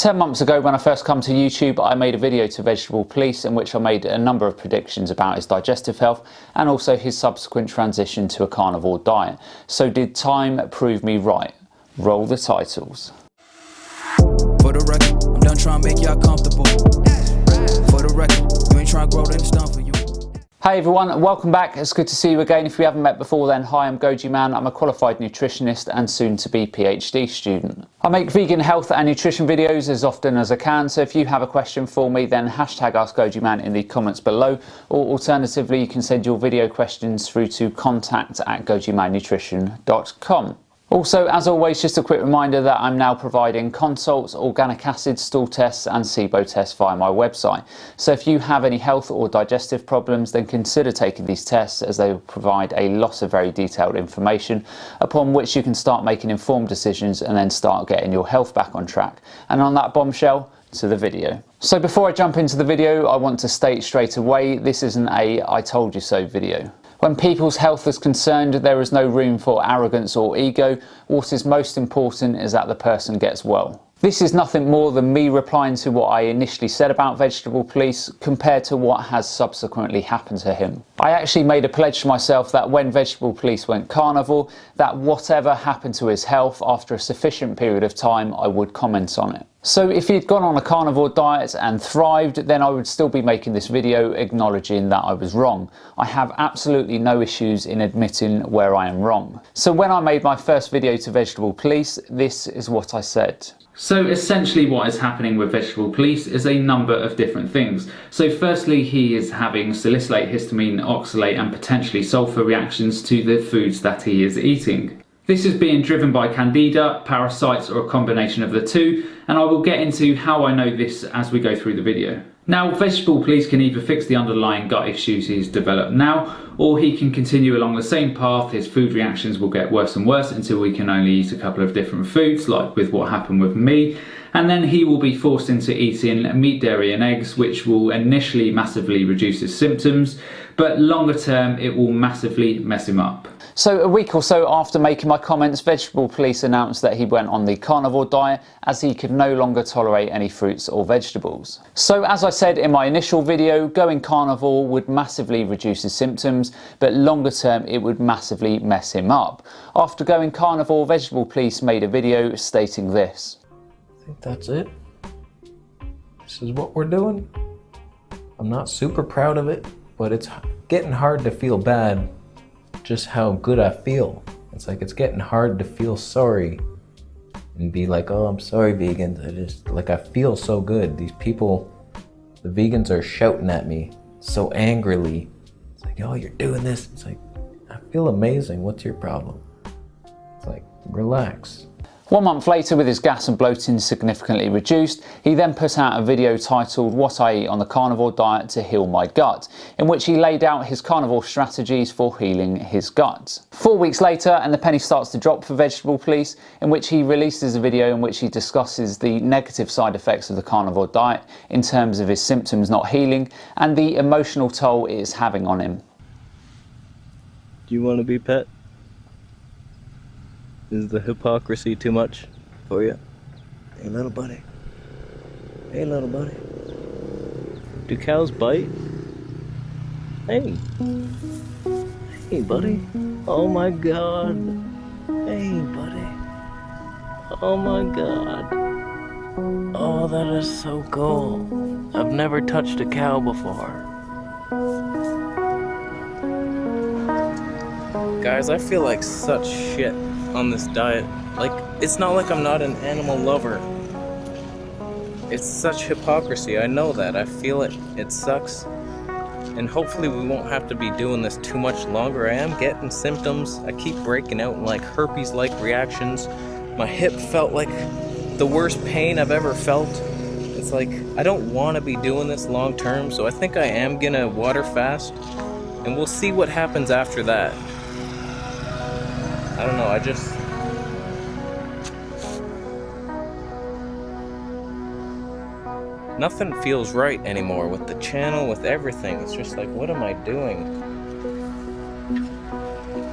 10 months ago, when I first come to YouTube, I made a video to Vegetable Police in which I made a number of predictions about his digestive health and also his subsequent transition to a carnivore diet. So did time prove me right? Roll the titles. For the record, I'm done trying to make y'all comfortable. For the record, you ain't trying to grow, then it's done for you. Hey everyone, welcome back. It's good to see you again. If we haven't met before then, hi, I'm GojiMan. I'm a qualified nutritionist and soon to be PhD student. I make vegan health and nutrition videos as often as I can, so if you have a question for me, then hashtag AskGojiMan in the comments below, or alternatively you can send your video questions through to contact@gojimannutrition.com. Also, as always, just a quick reminder that I'm now providing consults, organic acid, stool tests and SIBO tests via my website. So if you have any health or digestive problems, then consider taking these tests, as they will provide a lot of very detailed information upon which you can start making informed decisions and then start getting your health back on track. And on that bombshell, to the video. So before I jump into the video, I want to state straight away, this isn't a I told you so video. When people's health is concerned, there is no room for arrogance or ego. What is most important is that the person gets well. This is nothing more than me replying to what I initially said about Vegetable Police compared to what has subsequently happened to him. I actually made a pledge to myself that when Vegetable Police went carnivore, that whatever happened to his health after a sufficient period of time, I would comment on it. So if he'd gone on a carnivore diet and thrived, then I would still be making this video acknowledging that I was wrong. I have absolutely no issues in admitting where I am wrong. So when I made my first video to Vegetable Police, this is what I said. So essentially what is happening with Vegetable Police is a number of different things. So firstly, he is having salicylate, histamine, oxalate and potentially sulfur reactions to the foods that he is eating. This is being driven by candida, parasites or a combination of the two, and I will get into how I know this as we go through the video. Now, Vegetable Police can either fix the underlying gut issues he's developed now, or he can continue along the same path. His food reactions will get worse and worse until he can only eat a couple of different foods, like with what happened with me, and then he will be forced into eating meat, dairy and eggs, which will initially massively reduce his symptoms, but longer term it will massively mess him up. So a week or so after making my comments, Vegetable Police announced that he went on the carnivore diet as he could no longer tolerate any fruits or vegetables. So as I said in my initial video, going carnivore would massively reduce his symptoms, but longer term it would massively mess him up. After going carnivore, Vegetable Police made a video stating this. I think that's it. This is what we're doing. I'm not super proud of it, but it's getting hard to feel bad just how good I feel. It's like it's getting hard to feel sorry and be like, oh, I'm sorry vegans. I feel so good. These people, the vegans are shouting at me so angrily. It's like, oh, you're doing this. It's like, I feel amazing. What's your problem? It's like, relax. 1 month later, with his gas and bloating significantly reduced, he then put out a video titled What I Eat on the Carnivore Diet to Heal My Gut, in which he laid out his carnivore strategies for healing his gut. 4 weeks later, and the penny starts to drop for Vegetable Police, in which he releases a video in which he discusses the negative side effects of the carnivore diet in terms of his symptoms not healing and the emotional toll it is having on him. Do you want to be pet? Is the hypocrisy too much for you? Hey, little buddy. Hey, little buddy. Do cows bite? Hey. Hey, buddy. Oh my God. Hey, buddy. Oh my God. Oh, that is so cool. I've never touched a cow before. Guys, I feel like such shit on this diet. Like, it's not like I'm not an animal lover. It's such hypocrisy. I know that. I feel it. It sucks. And hopefully we won't have to be doing this too much longer. I am getting symptoms. I keep breaking out in like herpes-like reactions. My hip felt like the worst pain I've ever felt. It's like, I don't want to be doing this long term, so I think I am gonna water fast. And we'll see what happens after that. I don't know, nothing feels right anymore with the channel, with everything. It's just like, what am I doing?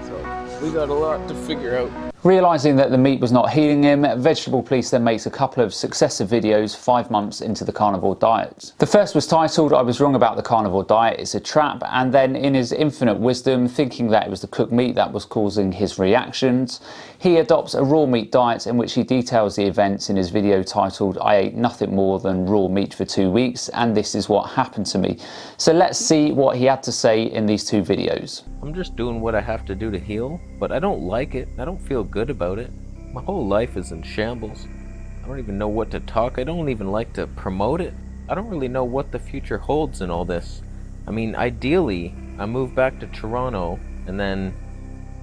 So, we got a lot to figure out. Realising that the meat was not healing him, Vegetable Police then makes a couple of successive videos 5 months into the carnivore diet. The first was titled, "I was wrong about the carnivore diet, it's a trap," and then in his infinite wisdom, thinking that it was the cooked meat that was causing his reactions, he adopts a raw meat diet in which he details the events in his video titled, "I ate nothing more than raw meat for 2 weeks and this is what happened to me." So let's see what he had to say in these 2 videos. I'm just doing what I have to do to heal, but I don't like it. I don't feel good about it. My whole life is in shambles. I don't even know what to talk. I don't even like to promote it. I don't really know what the future holds in all this. I mean, ideally, I move back to Toronto and then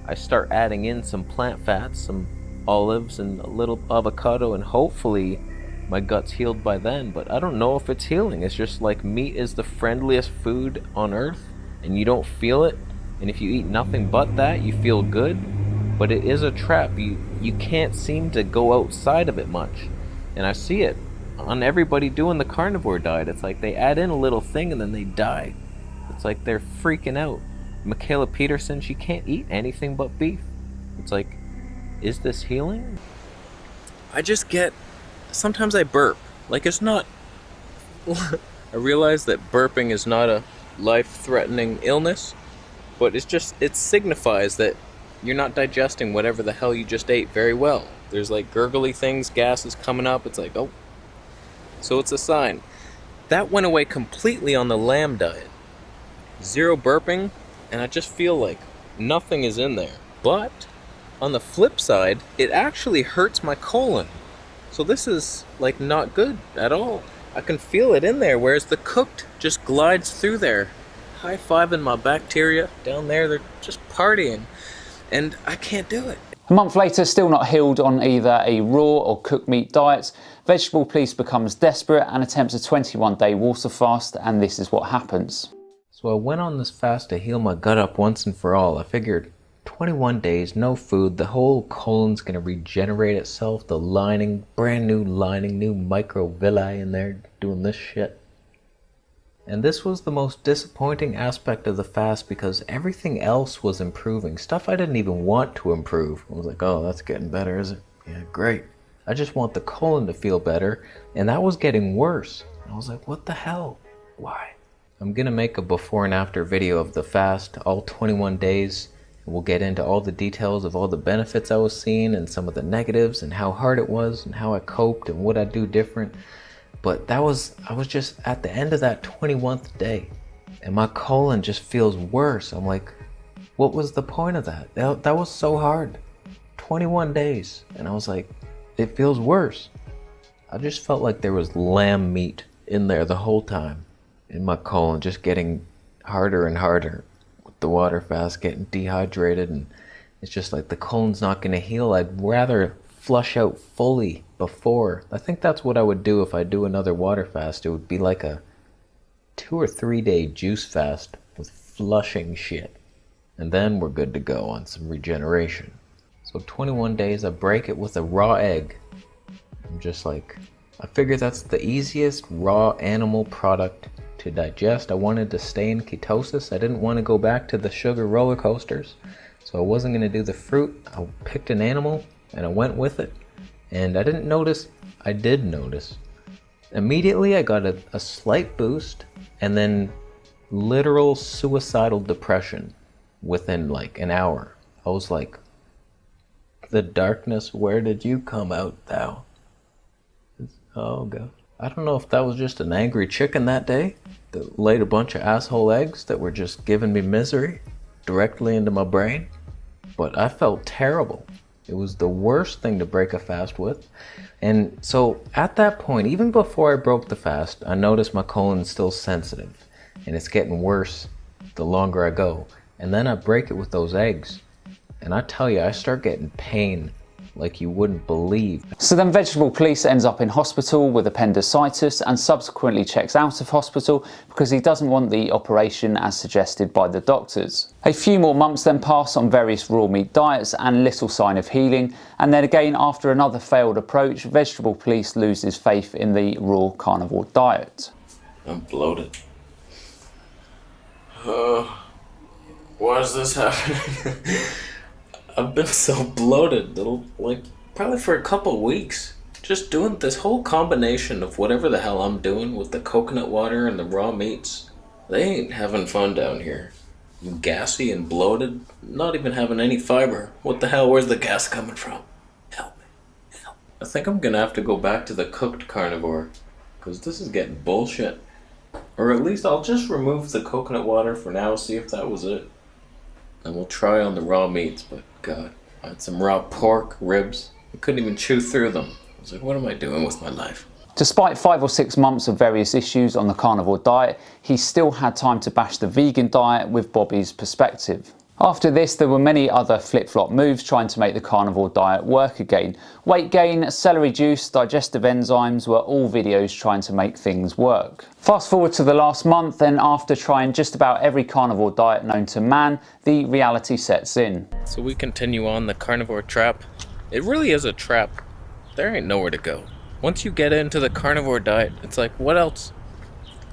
I start adding in some plant fats, some olives and a little avocado, and hopefully my gut's healed by then. But I don't know if it's healing. It's just like meat is the friendliest food on earth and you don't feel it. And if you eat nothing but that, you feel good. But it is a trap. You can't seem to go outside of it much. And I see it on everybody doing the carnivore diet. It's like they add in a little thing and then they die. It's like they're freaking out. Michaela Peterson, she can't eat anything but beef. It's like, is this healing? I just get, sometimes I burp. Like, it's not, I realize that burping is not a life-threatening illness, but it's just, it signifies that you're not digesting whatever the hell you just ate very well. There's like gurgly things, gases coming up. It's like, oh. So it's a sign. That went away completely on the lamb diet. 0 burping, and I just feel like nothing is in there. But on the flip side, it actually hurts my colon. So this is like not good at all. I can feel it in there, whereas the cooked just glides through there. High-fiving my bacteria down there, they're just partying. And I can't do it. A month later, still not healed on either a raw or cooked meat diet, Vegetable Police becomes desperate and attempts a 21-day water fast, and this is what happens. So I went on this fast to heal my gut up once and for all. I figured 21 days, no food, the whole colon's gonna regenerate itself, the lining, brand new lining, new microvilli in there doing this shit. And this was the most disappointing aspect of the fast because everything else was improving. Stuff I didn't even want to improve. I was like, oh, that's getting better, is it? Yeah, great. I just want the colon to feel better, and that was getting worse. I was like, what the hell? Why? I'm gonna make a before and after video of the fast, all 21 days. We'll get into all the details of all the benefits I was seeing and some of the negatives and how hard it was and how I coped and what I'd do different. But I was just at the end of that 21st day and my colon just feels worse. I'm like, what was the point of that? That was so hard. 21 days. And I was like, it feels worse. I just felt like there was lamb meat in there the whole time in my colon, just getting harder and harder with the water fast, getting dehydrated. And it's just like the colon's not going to heal. I'd rather flush out fully before. I think that's what I would do if I do another water fast. It would be like a 2 or 3 day juice fast with flushing shit. And then we're good to go on some regeneration. So 21 days, I break it with a raw egg. I'm just like, I figure that's the easiest raw animal product to digest. I wanted to stay in ketosis. I didn't want to go back to the sugar roller coasters. So I wasn't going to do the fruit. I picked an animal and I went with it. And I didn't notice, I did notice. Immediately I got a slight boost and then literal suicidal depression within like an hour. I was like, the darkness, where did you come out, thou? Oh God. I don't know if that was just an angry chicken that day that laid a bunch of asshole eggs that were just giving me misery directly into my brain, but I felt terrible. It was the worst thing to break a fast with. And so at that point, even before I broke the fast, I noticed my colon's still sensitive and it's getting worse the longer I go. And then I break it with those eggs. And I tell you, I start getting pain like you wouldn't believe. So then Vegetable Police ends up in hospital with appendicitis and subsequently checks out of hospital because he doesn't want the operation as suggested by the doctors. A few more months then pass on various raw meat diets and little sign of healing, and then again after another failed approach, Vegetable Police loses faith in the raw carnivore diet. I'm bloated. Why is this happening? I've been so bloated that'll, like, probably for a couple weeks. Just doing this whole combination of whatever the hell I'm doing with the coconut water and the raw meats. They ain't having fun down here. I'm gassy and bloated, not even having any fiber. What the hell, where's the gas coming from? Help me, help. I think I'm gonna have to go back to the cooked carnivore, because this is getting bullshit. Or at least I'll just remove the coconut water for now, see if that was it. And we'll try on the raw meats, but God, I had some raw pork, ribs. I couldn't even chew through them. I was like, what am I doing with my life? Despite 5 or 6 months of various issues on the carnivore diet, he still had time to bash the vegan diet with Bobby's perspective. After this, there were many other flip-flop moves trying to make the carnivore diet work again. Weight gain, celery juice, digestive enzymes were all videos trying to make things work. Fast forward to the last month, and after trying just about every carnivore diet known to man, the reality sets in. So we continue on the carnivore trap. It really is a trap. There ain't nowhere to go. Once you get into the carnivore diet, it's like, what else?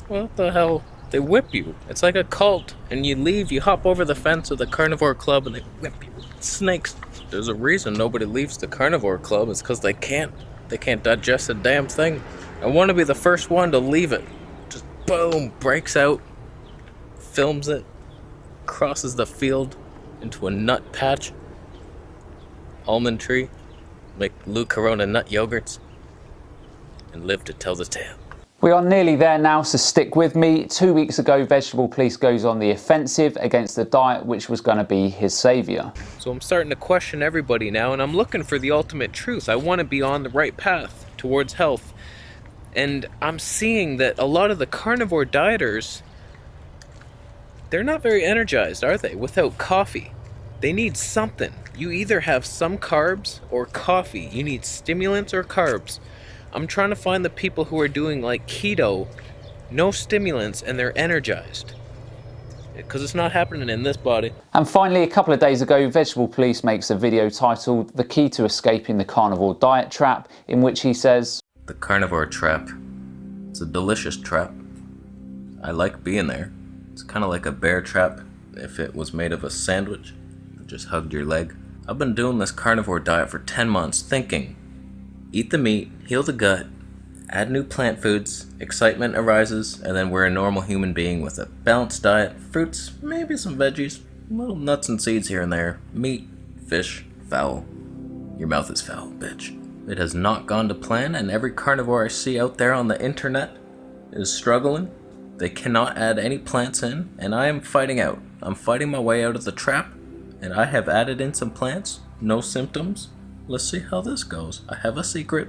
What the hell? They whip you. It's like a cult. And you leave, you hop over the fence of the carnivore club and they whip you. Snakes. There's a reason nobody leaves the carnivore club. It's because they can't. They can't digest a damn thing. I want to be the first one to leave it. Just boom, breaks out, films it, crosses the field into a nut patch. Almond tree. Make Lou Corona nut yogurts. And live to tell the tale. We are nearly there now, so stick with me. 2 weeks ago, Vegetable Police goes on the offensive against the diet which was going to be his saviour. So I'm starting to question everybody now, and I'm looking for the ultimate truth. I want to be on the right path towards health. And I'm seeing that a lot of the carnivore dieters, they're not very energized, are they? Without coffee. They need something. You either have some carbs or coffee. You need stimulants or carbs. I'm trying to find the people who are doing like keto, no stimulants, and they're energized. Because it's not happening in this body. And finally, a couple of days ago, Vegetable Police makes a video titled "The Key to Escaping the Carnivore Diet Trap," in which he says, The carnivore trap. It's a delicious trap. I like being there. It's kind of like a bear trap if it was made of a sandwich that just hugged your leg. I've been doing this carnivore diet for 10 months thinking, eat the meat, heal the gut, add new plant foods, excitement arises, and then we're a normal human being with a balanced diet, fruits, maybe some veggies, little nuts and seeds here and there, meat, fish, fowl. Your mouth is foul, bitch. It has not gone to plan, and every carnivore I see out there on the internet is struggling. They cannot add any plants in, and I am fighting out. I'm fighting my way out of the trap, and I have added in some plants, no symptoms. Let's see how this goes. I have a secret.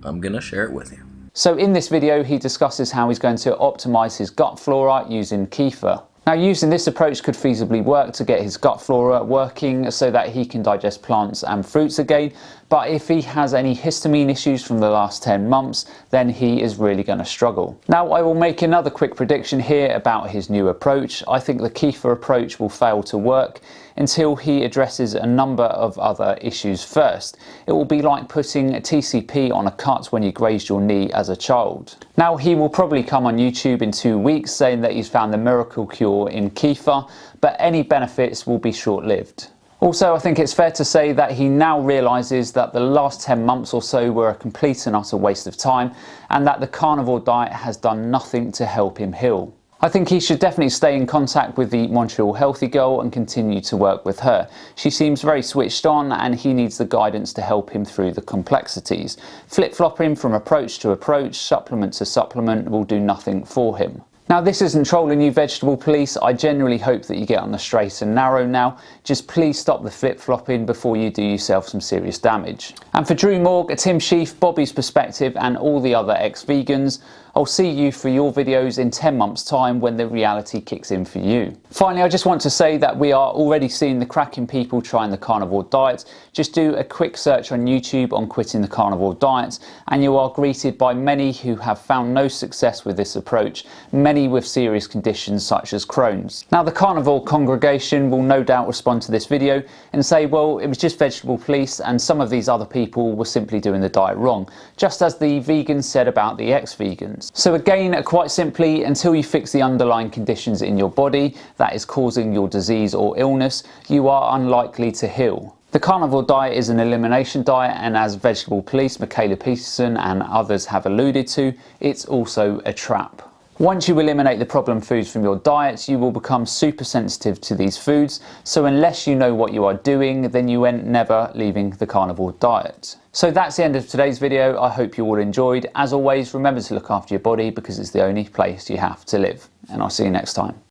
I'm gonna share it with you. So in this video, he discusses how he's going to optimize his gut flora using kefir. Now, using this approach could feasibly work to get his gut flora working so that he can digest plants and fruits again. But if he has any histamine issues from the last 10 months, then he is really going to struggle. Now, I will make another quick prediction here about his new approach. I think the kefir approach will fail to work until he addresses a number of other issues first. It will be like putting a TCP on a cut when you grazed your knee as a child. Now, he will probably come on YouTube in 2 weeks saying that he's found the miracle cure in kefir, but any benefits will be short-lived. Also, I think it's fair to say that he now realises that the last 10 months or so were a complete and utter waste of time, and that the carnivore diet has done nothing to help him heal. I think he should definitely stay in contact with the Montreal Healthy Girl and continue to work with her. She seems very switched on, and he needs the guidance to help him through the complexities. Flip-flopping from approach to approach, supplement to supplement will do nothing for him. Now, this isn't trolling you, Vegetable Police. I genuinely hope that you get on the straight and narrow now. Just please stop the flip-flopping before you do yourself some serious damage. And for Drew Morg, Tim Sheaf, Bobby's Perspective, and all the other ex-vegans, I'll see you for your videos in 10 months' time when the reality kicks in for you. Finally, I just want to say that we are already seeing the crack in people trying the carnivore diet. Just do a quick search on YouTube on quitting the carnivore diet, and you are greeted by many who have found no success with this approach. Many many with serious conditions such as Crohn's. Now the carnivore congregation will no doubt respond to this video and say, well, it was just vegetable police and some of these other people were simply doing the diet wrong, just as the vegans said about the ex-vegans. So again, quite simply, until you fix the underlying conditions in your body that is causing your disease or illness, you are unlikely to heal. The carnivore diet is an elimination diet, and as vegetable police Michaela Peterson and others have alluded to, it's also a trap. Once you eliminate the problem foods from your diet, you will become super sensitive to these foods, so unless you know what you are doing, then you end never leaving the carnivore diet. So that's the end of today's video. I hope you all enjoyed. As always, remember to look after your body because it's the only place you have to live, and I'll see you next time.